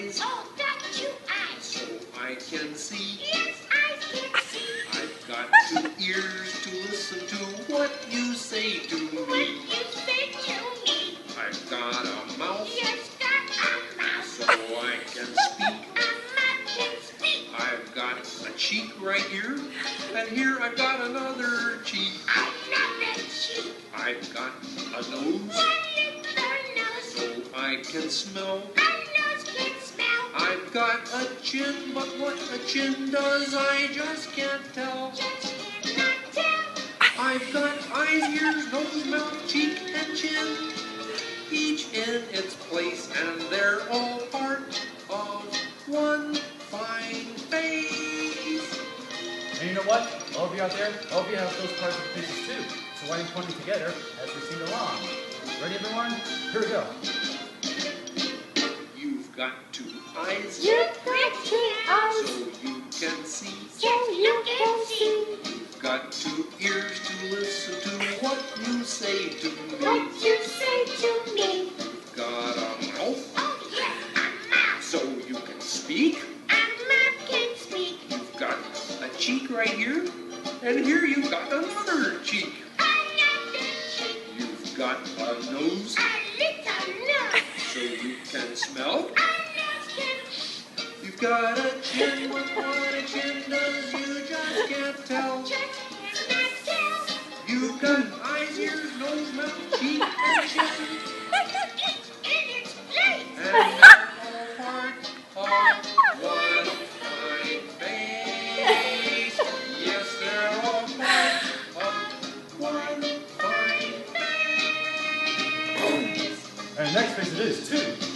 eyes. Oh, got two eyes. So I can see. Yes, I can see. I've got 2 ears to listen to what you say to What me. you say to me. I've got a mouth. Yes, got a mouth. So I can speak. A mouth can speak. I've got a cheek right here, and here I've got another cheek. Another cheek. I've got a nose, One little nose. so I can smell. A nose can smell. I've got a chin, but what a chin does I just can't tell. Just cannot tell. I've got eyes, ears, nose, mouth, cheek, and chin, each in its place, and they're all part of one fine face. And you know what? All of you out there, all of you have those parts and pieces too. So why don't you put them together as we sing along? Ready, everyone? Here we go. You've got 2 eyes, You've got two eyes. so you can see. So you can see. You've got 2 ears to listen to what you say to me. What you say to me. You've got a mouth, Oh, yes, a mouth. so you can speak. A mouth can speak. You've got a cheek right here, and here you've got another cheek. Another cheek. You've got a nose, A little nose. so you can smell. A nose can. You've got a chin, but what a chin does you just can't tell. Just cannot tell. You've got eyes, ears, nose, mouth, cheek, and chin, It's in its place. and they're all part of one fine face. Yes, they're all part of one fine face. And next face it is too.